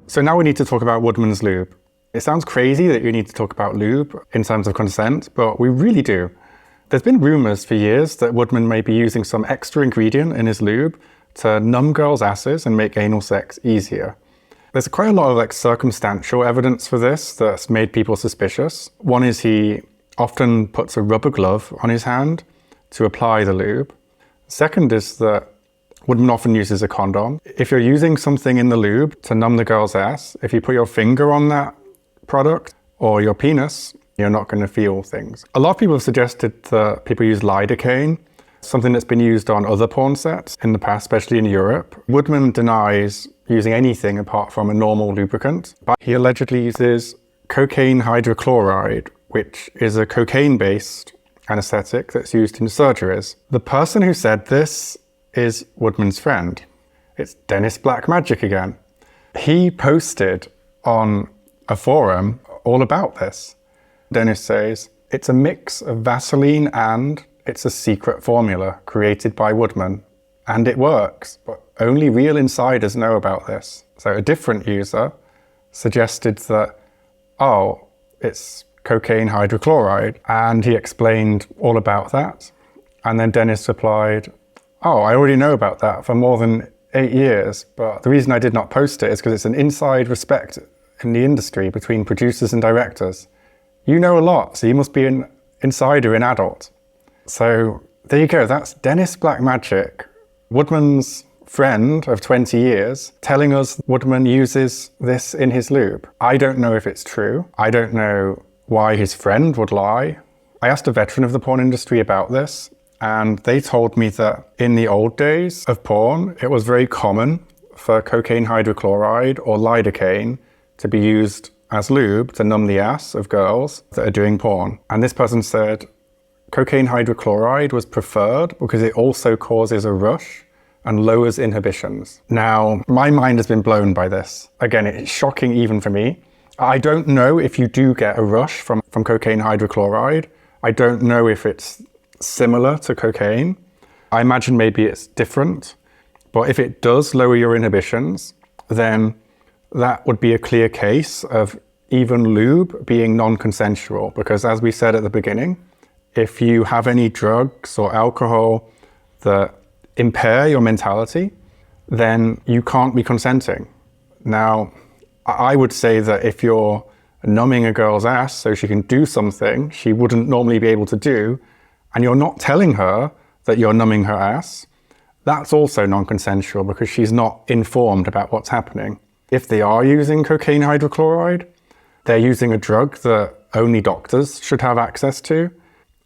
So now we need to talk about Woodman's lube. It sounds crazy that you need to talk about lube in terms of consent, but we really do. There's been rumors for years that Woodman may be using some extra ingredient in his lube to numb girls' asses and make anal sex easier. There's quite a lot of circumstantial evidence for this that's made people suspicious. One is he often puts a rubber glove on his hand to apply the lube. Second is that Woodman often uses a condom. If you're using something in the lube to numb the girl's ass, if you put your finger on that product or your penis, you're not going to feel things. A lot of people have suggested that people use lidocaine, something that's been used on other porn sets in the past, especially in Europe. Woodman denies using anything apart from a normal lubricant, but he allegedly uses cocaine hydrochloride, which is a cocaine-based anesthetic that's used in surgeries. The person who said this is Woodman's friend. It's Dennis Blackmagic again. He posted on a forum all about this. Dennis says, it's a mix of Vaseline and it's a secret formula created by Woodman. And it works, but only real insiders know about this. So a different user suggested that, oh, it's cocaine hydrochloride. And he explained all about that. And then Dennis replied, oh, I already know about that for more than 8 years. But the reason I did not post it is because it's an inside respect in the industry between producers and directors. You know a lot, so you must be an insider in adult. So there you go, that's Dennis Blackmagic, Woodman's friend of 20 years, telling us Woodman uses this in his lube. I don't know if it's true. I don't know why his friend would lie. I asked a veteran of the porn industry about this, and they told me that in the old days of porn, it was very common for cocaine hydrochloride or lidocaine to be used as lube to numb the ass of girls that are doing porn. And this person said cocaine hydrochloride was preferred because it also causes a rush and lowers inhibitions. Now, my mind has been blown by this. Again, it's shocking even for me. I don't know if you do get a rush from cocaine hydrochloride. I don't know if it's similar to cocaine. I imagine maybe it's different. But if it does lower your inhibitions, then that would be a clear case of even lube being non-consensual. Because as we said at the beginning, if you have any drugs or alcohol that impair your mentality, then you can't be consenting. Now, I would say that if you're numbing a girl's ass so she can do something she wouldn't normally be able to do, and you're not telling her that you're numbing her ass, that's also non-consensual because she's not informed about what's happening. If they are using cocaine hydrochloride, they're using a drug that only doctors should have access to,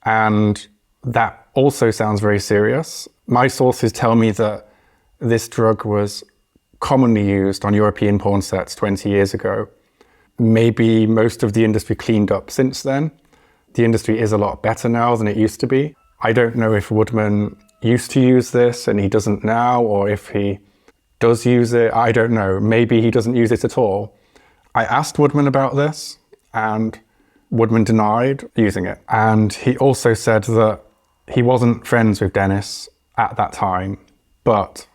and that also sounds very serious. My sources tell me that this drug was commonly used on European porn sets 20 years ago. Maybe most of the industry cleaned up since then. The industry is a lot better now than it used to be. I don't know if Woodman used to use this and he doesn't now, or if he does use it. I don't know. Maybe he doesn't use it at all. I asked Woodman about this and Woodman denied using it. And he also said that he wasn't friends with Dennis at that time. But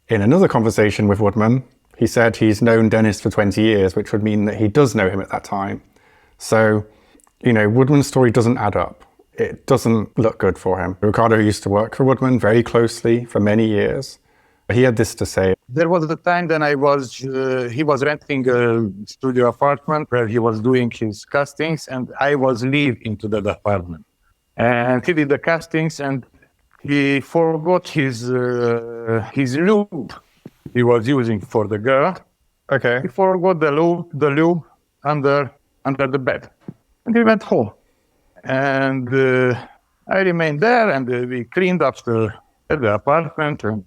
in another conversation with Woodman, he said he's known Dennis for 20 years, which would mean that he does know him at that time. So, Woodman's story doesn't add up. It doesn't look good for him. Ricardo used to work for Woodman very closely for many years. He had this to say. There was the time that he was renting a studio apartment where he was doing his castings, and I was live into that apartment. And he did the castings and he forgot his lube he was using for the girl. Okay. He forgot the lube under the bed. And he went home. And I remained there, and we cleaned up the apartment, and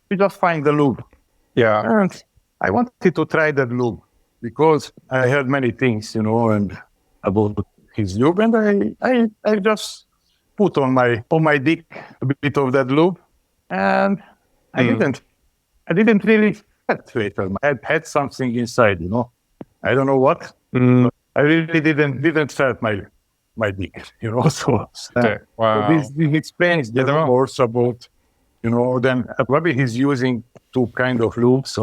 we just find the lube. Yeah. And I wanted to try that lube because I heard many things, and about his lube, and I just put on my dick a bit of that lube, and I didn't really feel it. I had something inside, I don't know what. I really didn't felt my dick, So okay. Wow. So this explains the rumors about then probably he's using two kind of lubes,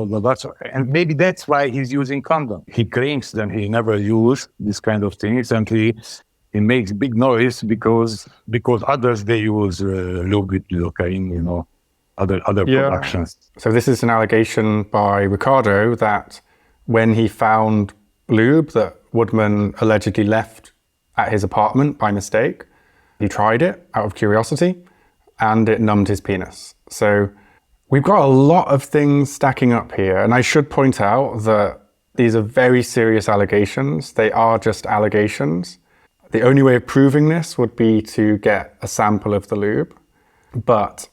and maybe that's why he's using condom. He claims that he never used this kind of things, and he makes big noise because others they use lube with lidocaine, other productions. So this is an allegation by Ricardo that when he found lube that Woodman allegedly left at his apartment by mistake, he tried it out of curiosity and it numbed his penis. So we've got a lot of things stacking up here. And I should point out that these are very serious allegations. They are just allegations. The only way of proving this would be to get a sample of the lube. But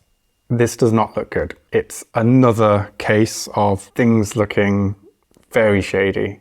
this does not look good. It's another case of things looking very shady.